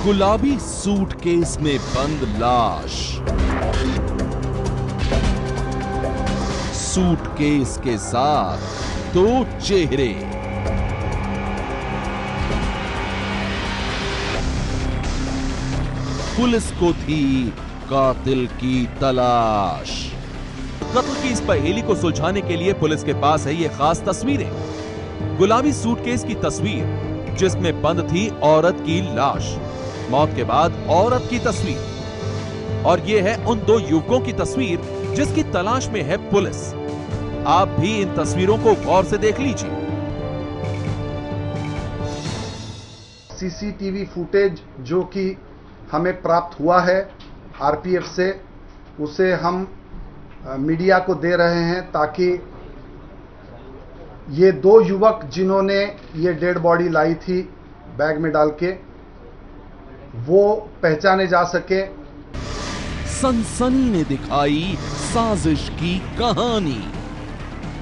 गुलाबी सूटकेस में बंद लाश। सूटकेस के साथ दो चेहरे। पुलिस को थी कातिल की तलाश। कत्ल की इस पहेली को सुलझाने के लिए पुलिस के पास है ये खास तस्वीरें। गुलाबी सूटकेस की तस्वीर जिसमें बंद थी औरत की लाश, मौत के बाद औरत की तस्वीर, और ये है उन दो युवकों की तस्वीर जिसकी तलाश में है पुलिस। आप भी इन तस्वीरों को गौर से देख लीजिए। सीसीटीवी फुटेज जो कि हमें प्राप्त हुआ है आरपीएफ से, उसे हम मीडिया को दे रहे हैं ताकि ये दो युवक जिन्होंने ये डेड बॉडी लाई थी बैग में डाल के, वो पहचाने जा सके। सनसनी ने दिखाई साजिश की कहानी।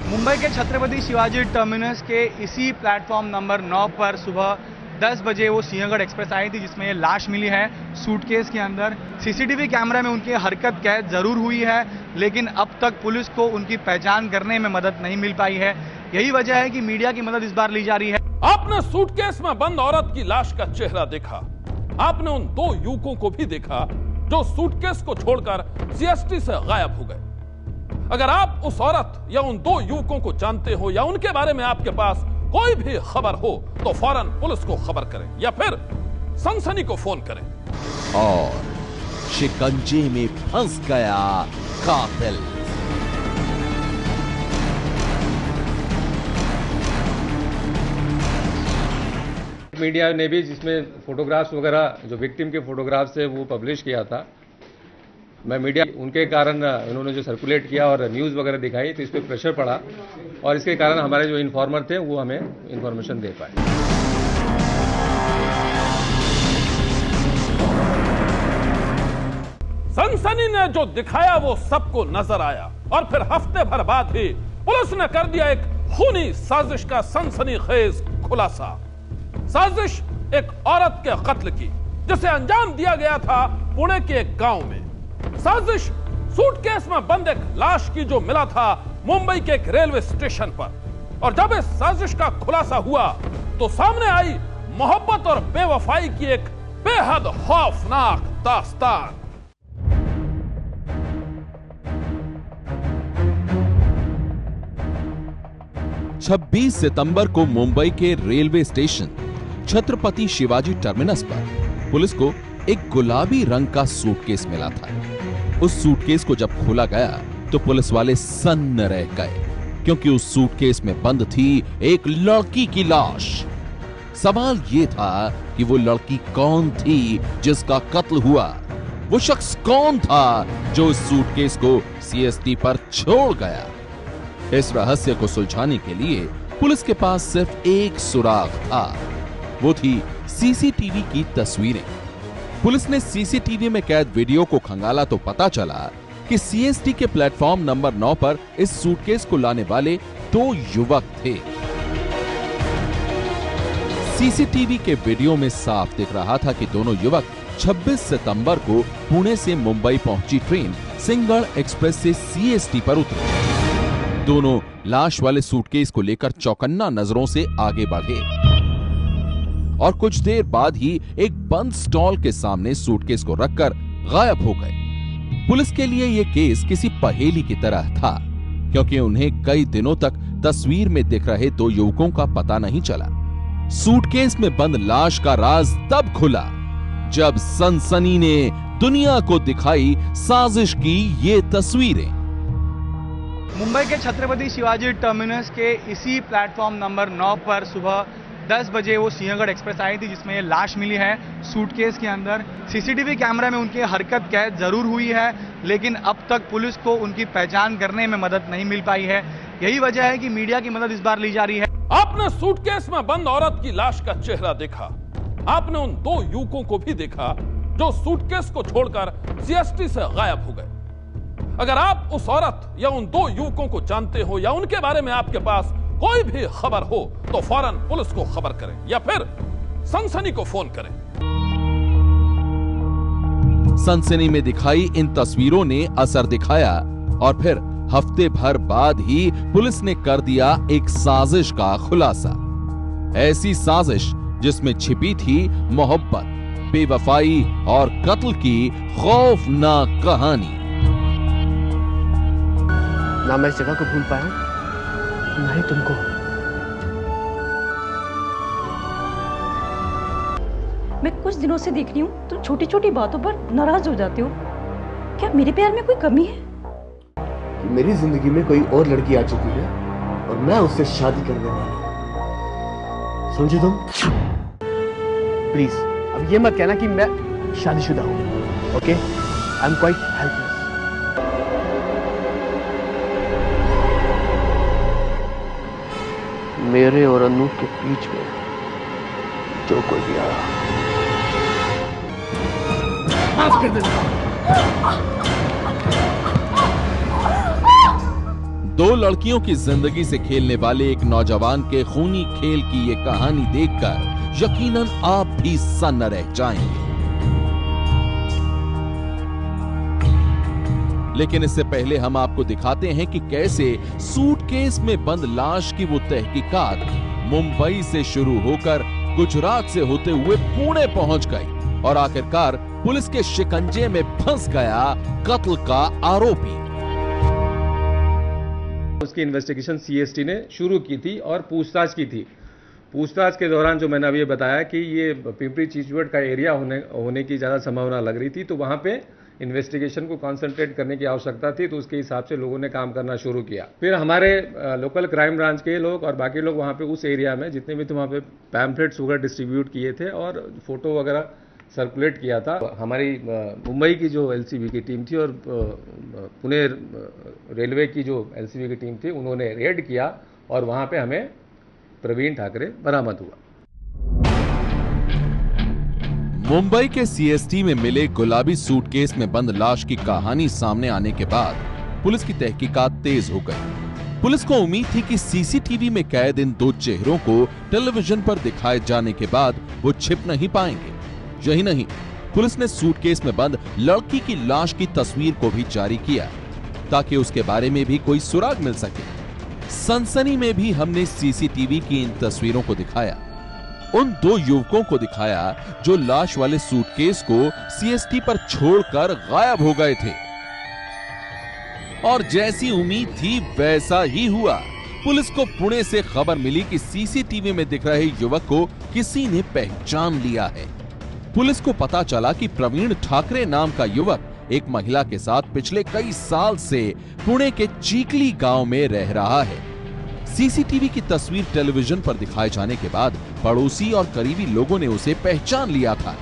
मुंबई के छत्रपति शिवाजी टर्मिनस के इसी प्लेटफॉर्म नंबर 9 पर सुबह 10 बजे वो सिंहगढ़ एक्सप्रेस आई थी जिसमें ये लाश मिली है सूटकेस के अंदर। सीसीटीवी कैमरा में उनकी हरकत कैद जरूर हुई है, लेकिन अब तक पुलिस को उनकी पहचान करने में मदद नहीं मिल पाई है। यही वजह है कि मीडिया की मदद इस बार ली जा रही है। आपने सूटकेस में बंद औरत की लाश का चेहरा देखा। आपने उन दो युवकों को भी देखा जो सूटकेस को छोड़कर सीएसटी से गायब हो गए। अगर आप उस औरत या उन दो युवकों को जानते हो या उनके बारे में आपके पास कोई भी खबर हो तो फौरन पुलिस को खबर करें या फिर सनसनी को फोन करें। और शिकंजे में फंस गया कातिल। मीडिया ने भी जिसमें फोटोग्राफ्स वगैरह जो विक्टिम के फोटोग्राफ्स है वो पब्लिश किया था। मैं मीडिया उनके कारण उन्होंने जो सर्कुलेट किया और न्यूज़ वगैरह दिखाई तो इस पर प्रेशर पड़ा और इसके कारण हमारे जो इन्फॉर्मर थे वो हमें इन्फॉर्मेशन दे पाए। सनसनी ने जो दिखाया वो सबको नजर आया और फिर हफ्ते भर बाद ही पुलिस ने कर दिया एक खूनी साजिश का सनसनीखेज खुलासा। साजिश एक औरत के कत्ल की जिसे अंजाम दिया गया था पुणे के एक गांव में। साजिश सूटकेस में बंद एक लाश की जो मिला था मुंबई के एक रेलवे स्टेशन पर। और जब इस साजिश का खुलासा हुआ तो सामने आई मोहब्बत और बेवफाई की एक बेहद खौफनाक दास्तान। छब्बीस सितंबर को मुंबई के railway station Chhatrapati Shivaji terminus पर पुलिस को एक गुलाबी रंग का सूटकेस मिला था। उस सूटकेस को जब खोला गया तो पुलिस वाले सन्न रह गए, क्योंकि उस सूटकेस में बंद थी एक लड़की की लाश। सवाल यह था कि वो लड़की कौन थी जिसका कत्ल हुआ। वो शख्स कौन था जो इस सूटकेस को सीएसटी पर छोड़ गया। इस रहस्य को सुलझाने के लिए पुलिस के पास सिर्फ एक सुराग था, वो थी सीसीटीवी की तस्वीरें। पुलिस ने सीसीटीवी में कैद वीडियो को खंगाला तो पता चला कि सीएसटी के प्लेटफॉर्म नंबर 9 पर इस सूटकेस को लाने वाले दो युवक थे। सीसीटीवी के वीडियो में साफ दिख रहा था कि दोनों युवक 26 सितंबर को पुणे से मुंबई पहुंची ट्रेन सिंहगढ़ एक्सप्रेस से सीएसटी पर उतरे। दोनों लाश वाले सूटकेस को लेकर चौकन्ना नजरों से आगे बढ़े और कुछ देर बाद ही एक बंद स्टॉल के सामने सूटकेस को रखकर गायब हो गए। पुलिस के लिए यह केस किसी पहेली की तरह था, क्योंकि उन्हें कई दिनों तक तस्वीर में दिख रहे दो युवकों का पता नहीं चला। सूटकेस में बंद लाश का राज तब खुला जब सनसनी ने दुनिया को दिखाई साजिश की ये तस्वीरें। मुंबई के छत्रपति शिवाजी टर्मिनस के इसी प्लेटफॉर्म नंबर 9 पर सुबह 10 बजे वो सिंहगढ़ एक्सप्रेस आई थी जिसमें ये लाश मिली है सूटकेस के अंदर। सीसीटीवी कैमरा में उनकी हरकत कैद जरूर हुई है, लेकिन अब तक पुलिस को उनकी पहचान करने में मदद नहीं मिल पाई है। यही वजह है कि मीडिया की मदद इस बार ली जा रही है। आपने सूटकेस में बंद औरत की लाश का चेहरा देखा। आपने उन दो युवकों को भी देखा जो सूटकेस को छोड़कर सीएसटी से गायब हो गए। अगर आप उस औरत या उन दो युवकों को जानते हो या उनके बारे में आपके पास कोई भी खबर हो तो फौरन पुलिस को खबर करें या फिर सनसनी को फोन करें। सनसनी में दिखाई इन तस्वीरों ने असर दिखाया और फिर हफ्ते भर बाद ही पुलिस ने कर दिया एक साजिश का खुलासा। ऐसी साजिश जिसमें छिपी थी मोहब्बत, बेवफाई और कत्ल की खौफनाक कहानी। ना मैं इस जगह को भूल पाया ना ही तुमको। मैं कुछ दिनों से देख रही हूँ तुम छोटी छोटी बातों पर नाराज हो जाते हो। क्या मेरे प्यार में कोई कमी है? कि मेरी जिंदगी में कोई और लड़की आ चुकी है और मैं उससे शादी करने वाला हूँ, समझे तुम? प्लीज अब ये मत कहना कि मैं शादीशुदा हूँ। Okay, I am quite helpless. मेरे और अनु के बीच में जो कोई भी आया माफ कर देना। दो लड़कियों की जिंदगी से खेलने वाले एक नौजवान के खूनी खेल की ये कहानी देखकर यकीनन आप भी सन्न रह जाएंगे। लेकिन इससे पहले हम आपको दिखाते हैं कि कैसे सूटकेस में बंद लाश की वो तहकीकात मुंबई से शुरू होकर गुजरात से होते हुए पुणे पहुंच गई और आखिरकार पुलिस के शिकंजे में फंस गया कत्ल का आरोपी। उसकी इन्वेस्टिगेशन सीएसटी ने शुरू की थी और पूछताछ की थी। पूछताछ के दौरान जो मैंने अभी बताया कि ये पिंपरी चिंचवड का एरिया होने की ज़्यादा संभावना लग रही थी, तो वहाँ पे इन्वेस्टिगेशन को कंसंट्रेट करने की आवश्यकता थी, तो उसके हिसाब से लोगों ने काम करना शुरू किया। फिर हमारे लोकल क्राइम ब्रांच के लोग और बाकी लोग वहाँ पे उस एरिया में जितने भी थे वहाँ पे पैम्फलेट्स वगैरह डिस्ट्रीब्यूट किए थे और फोटो वगैरह सर्कुलेट किया था। हमारी मुंबई की जो एलसीबी की टीम थी और पुणे रेलवे की जो एलसीबी की टीम थी, उन्होंने रेड किया और वहाँ पे हमें प्रवीण ठाकरे बरामद हुआ। मुंबई के सीएसटी में मिले गुलाबी सूटकेस में बंद लाश की कहानी सामने आने के बाद पुलिस की तहकीकात तेज हो गई। पुलिस को उम्मीद थी कि सीसीटीवी में कैद इन दो चेहरों को टेलीविजन पर दिखाए जाने के बाद वो छिप नहीं पाएंगे। यही नहीं, पुलिस ने सूटकेस में बंद लड़की की लाश की तस्वीर को भी जारी किया ताकि उसके बारे में भी कोई सुराग मिल सके। सनसनी में भी हमने सीसीटीवी की इन तस्वीरों को दिखाया, उन दो युवकों को दिखाया जो लाश वाले सूटकेस को सीएसटी पर छोड़कर गायब हो गए थे। और जैसी उम्मीद थी वैसा ही हुआ। पुलिस को पुणे से खबर मिली कि सीसीटीवी में दिख रहे युवक को किसी ने पहचान लिया है। पुलिस को पता चला कि प्रवीण ठाकरे नाम का युवक एक महिला के साथ पिछले कई साल से पुणे के चीकली गांव में रह रहा है। सीसीटीवी की तस्वीर टेलीविजन पर दिखाए जाने के बाद पड़ोसी और करीबी लोगों ने उसे पहचान लिया था।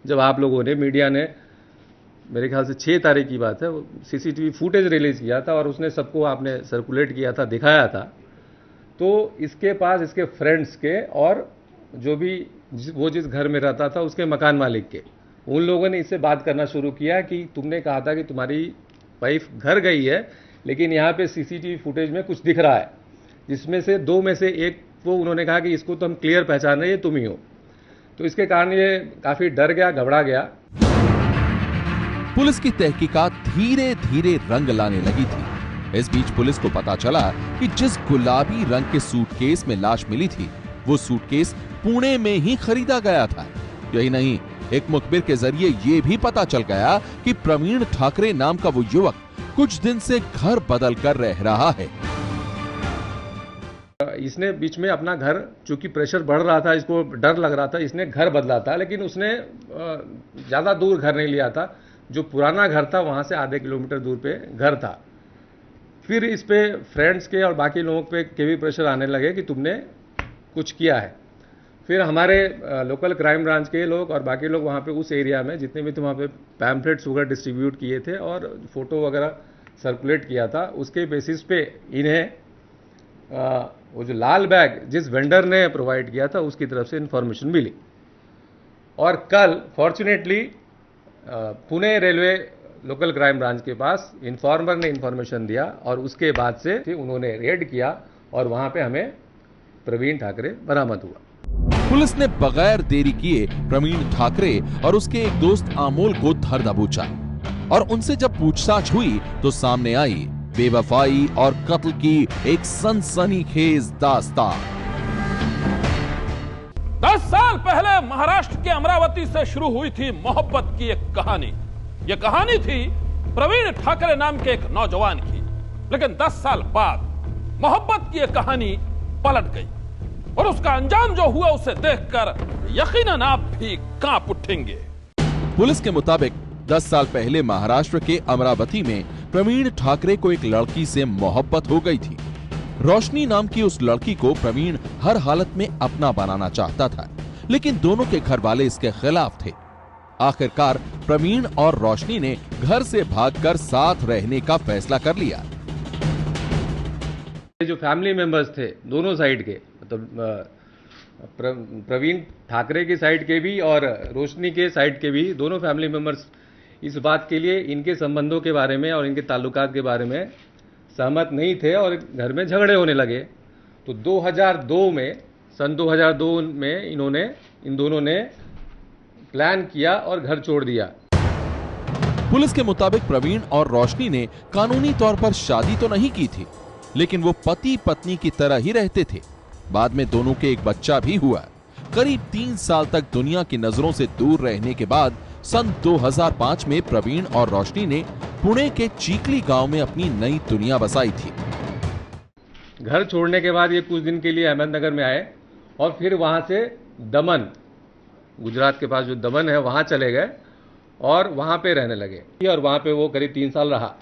जब आप लोगों ने, मीडिया ने, मेरे ख्याल से 6 तारीख की बात है, सीसीटीवी फुटेज रिलीज किया था और उसने सबको आपने सर्कुलेट किया था, दिखाया था, तो इसके पास इसके फ्रेंड्स के और जो भी वो जिस घर में रहता था उसके मकान मालिक के, उन लोगों ने इससे बात करना शुरू किया कि तुमने कहा था कि तुम्हारी वाइफ घर गई है, लेकिन यहाँ पे सीसीटीवी फुटेज में कुछ दिख रहा है, जिसमें से 2 में से एक को उन्होंने कहा कि इसको तो हम क्लियर पहचान रहे हैं, तुम ही हो। तो इसके कारण ये काफी डर गया, घबरा गया। पुलिस की तहकीकात धीरे धीरे रंग लाने लगी थी। इस बीच पुलिस को पता चला कि जिस गुलाबी रंग के सूटकेस में लाश मिली थी वो सूटकेस पुणे में ही खरीदा गया था। यही नहीं, एक मुखबिर के जरिए ये भी पता चल गया कि प्रवीण ठाकरे नाम का वो युवक कुछ दिन से घर बदल कर रह रहा है। इसने बीच में अपना घर, चूंकि प्रेशर बढ़ रहा था, इसको डर लग रहा था, इसने घर बदला था, लेकिन उसने ज्यादा दूर घर नहीं लिया था। जो पुराना घर था वहां से आधे किलोमीटर दूर पे घर था। फिर इस पे फ्रेंड्स के और बाकी लोगों के भी प्रेशर आने लगे कि तुमने कुछ किया है। फिर हमारे लोकल क्राइम ब्रांच के लोग और बाकी लोग वहाँ पे उस एरिया में जितने भी थे वहाँ पे पैम्फलेट्स वगैरह डिस्ट्रीब्यूट किए थे और फोटो वगैरह सर्कुलेट किया था। उसके बेसिस पे इन्हें वो जो लाल बैग जिस वेंडर ने प्रोवाइड किया था उसकी तरफ से इंफॉर्मेशन मिली और कल fortunately Pune railway local crime branch के पास इन्फॉर्मर ने इंफॉर्मेशन दिया और उसके बाद से उन्होंने रेड किया और वहाँ पे हमें प्रवीण ठाकरे बरामद हुआ। पुलिस ने बगैर देरी किए प्रवीण ठाकरे और उसके एक दोस्त अमोल को धर दबोचा और उनसे जब पूछताछ हुई तो सामने आई बेवफाई और कत्ल की एक सनसनीखेज दास्तान। 10 साल पहले महाराष्ट्र के अमरावती से शुरू हुई थी मोहब्बत की एक कहानी। यह कहानी थी प्रवीण ठाकरे नाम के एक नौजवान की, लेकिन 10 साल बाद मोहब्बत की एक कहानी पलट गई और उसका अंजाम जो हुआ उसे देखकर यकीनन आप भी कांप उठेंगे। पुलिस के मुताबिक 10 साल पहले महाराष्ट्र के अमरावती में प्रवीण ठाकरे को एक लड़की से मोहब्बत हो गई थी। रोशनी नाम की उस लड़की को प्रवीण हर हालत में अपना बनाना चाहता था, लेकिन दोनों के घर वाले इसके खिलाफ थे। आखिरकार प्रवीण और रोशनी ने घर से भागकर साथ रहने का फैसला कर लिया। जो फैमिली मेंबर्स थे दोनों साइड के, मतलब प्रवीण ठाकरे की साइड के भी और रोशनी के साइड के भी, दोनों फैमिली मेंबर्स इस बात के लिए इनके संबंधों के बारे में और इनके ताल्लुकात के बारे में सहमत नहीं थे और घर में झगड़े होने लगे। तो 2002 में, सन 2002 में इन दोनों ने प्लान किया और घर छोड़ दिया। पुलिस के मुताबिक प्रवीण और रोशनी ने कानूनी तौर पर शादी तो नहीं की थी, लेकिन वो पति पत्नी की तरह ही रहते थे। बाद में दोनों के एक बच्चा भी हुआ। करीब 3 साल तक दुनिया की नजरों से दूर रहने के बाद सन 2005 में प्रवीण और रोशनी ने पुणे के चीखली गांव में अपनी नई दुनिया बसाई थी। घर छोड़ने के बाद ये कुछ दिन के लिए अहमदनगर में आए और फिर वहां से दमन, गुजरात के पास जो दमन है, वहां चले गए और वहां पे रहने लगे और वहां पे वो करीब 3 साल रहा।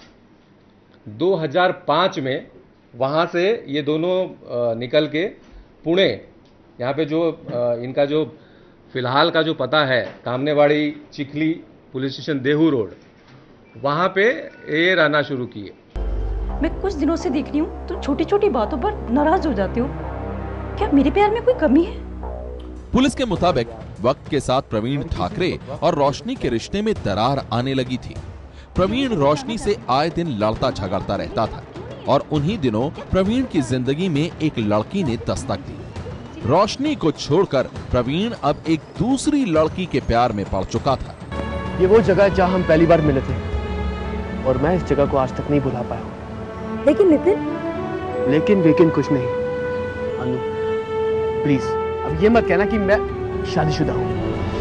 2005 में वहां से ये दोनों निकल के पुणे, यहाँ पे जो इनका जो फिलहाल का जो पता है Kamnewadi Chikhli police station Dehu road, वहां पे ये रहना शुरू किए। मैं कुछ दिनों से देख रही हूँ तुम छोटी छोटी बातों पर नाराज हो जाते हो। क्या मेरे प्यार में कोई कमी है? पुलिस के मुताबिक वक्त के साथ प्रवीण ठाकरे और रोशनी के रिश्ते में दरार आने लगी थी। प्रवीण रोशनी से आए दिन लड़ता झगड़ता रहता था और उन्हीं दिनों प्रवीण की जिंदगी में एक लड़की ने दस्तक दी। रोशनी को छोड़कर प्रवीण अब एक दूसरी लड़की के प्यार में पड़ चुका था। ये वो जगह है जहाँ हम पहली बार मिले थे और मैं इस जगह को आज तक नहीं भुला पाया हूँ। लेकिन लेकिन कुछ नहीं। अनु प्लीज अब ये मत कहना कि मैं शादीशुदा हूँ।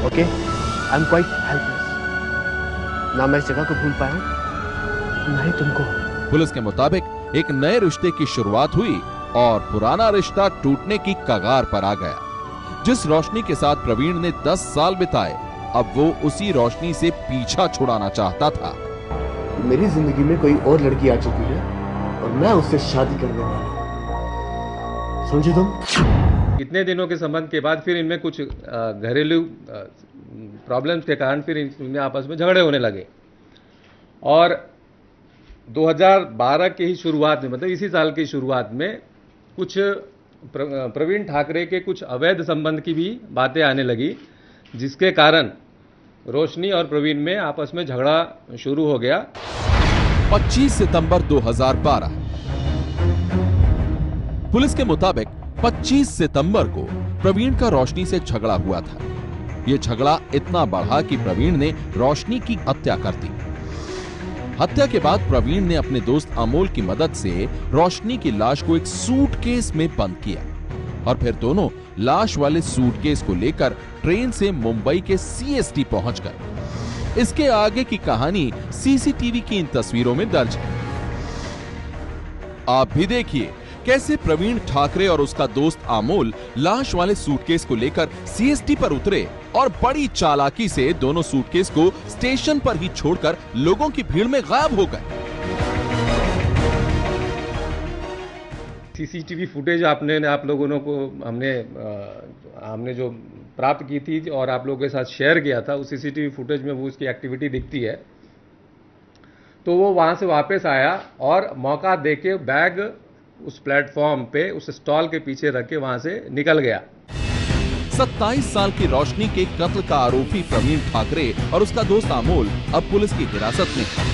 Okay, I am quite helpless. ना मैं इस जगह को भूल पाया हूँ, ना ही तुमको। पुलिस के मुताबिक एक नए रिश्ते की शुरुआत हुई और पुराना रिश्ता टूटने की कगार पर आ गया। जिस रोशनी के साथ प्रवीण ने 10 साल बिताए, अब वो उसी रोशनी से पीछा छुड़ाना चाहता था। मेरी जिंदगी में कोई और लड़की आ चुकी है और मैं उससे शादी करने वाला हूं, समझे तुम? इतने दिनों के संबंध के बाद फिर इनमें कुछ घरेलू प्रॉब्लम्स के कारण फिर इनमें आपस में झगड़े होने लगे और 2012 की ही शुरुआत में, मतलब इसी साल की शुरुआत में कुछ प्रवीण ठाकरे के कुछ अवैध संबंध की भी बातें आने लगी, जिसके कारण रोशनी और प्रवीण में आपस में झगड़ा शुरू हो गया। 25 सितंबर 2012 पुलिस के मुताबिक 25 सितंबर को प्रवीण का रोशनी से झगड़ा हुआ था। यह झगड़ा इतना बढ़ा कि प्रवीण ने रोशनी की हत्या कर दी। हत्या के बाद प्रवीण ने अपने दोस्त अमोल की मदद से रोशनी की लाश को एक सूटकेस में बंद किया और फिर दोनों लाश वाले सूटकेस को लेकर ट्रेन से मुंबई के सीएसटी पहुंच गए। इसके आगे की कहानी सीसीटीवी की इन तस्वीरों में दर्ज है। आप भी देखिए कैसे प्रवीण ठाकरे और उसका दोस्त अमोल लाश वाले सूटकेस को लेकर सीएसटी पर उतरे और बड़ी चालाकी से दोनों सूटकेस को स्टेशन पर ही छोड़कर लोगों की भीड़ में गायब हो गए। सीसीटीवी फुटेज आप लोगों को हमने जो प्राप्त की थी और आप लोगों के साथ शेयर किया था, उस सीसीटीवी फुटेज में वो उसकी एक्टिविटी दिखती है। तो वो वहां से वापस आया और मौका देके बैग उस प्लेटफॉर्म पे उस स्टॉल के पीछे रख के वहां से निकल गया। 27 साल की रोशनी के कत्ल का आरोपी प्रवीण ठाकरे और उसका दोस्त अमोल अब पुलिस की हिरासत में है।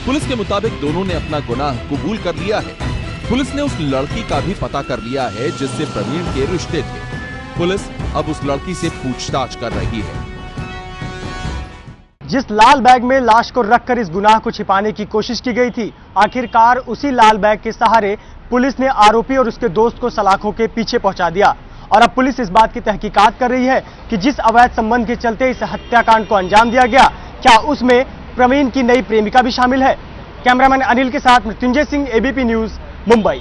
पुलिस के मुताबिक दोनों ने अपना गुनाह कबूल कर लिया है। पुलिस ने उस लड़की का भी पता कर लिया है जिससे प्रवीण के रिश्ते थे। पुलिस अब उस लड़की से पूछताछ कर रही है। जिस लाल बैग में लाश को रखकर इस गुनाह को छिपाने की कोशिश की गई थी, आखिरकार उसी लाल बैग के सहारे पुलिस ने आरोपी और उसके दोस्त को सलाखों के पीछे पहुंचा दिया। और अब पुलिस इस बात की तहकीकात कर रही है कि जिस अवैध संबंध के चलते इस हत्याकांड को अंजाम दिया गया, क्या उसमें प्रवीण की नई प्रेमिका भी शामिल है। कैमरामैन अनिल के साथ मृत्युंजय सिंह, एबीपी न्यूज, मुंबई।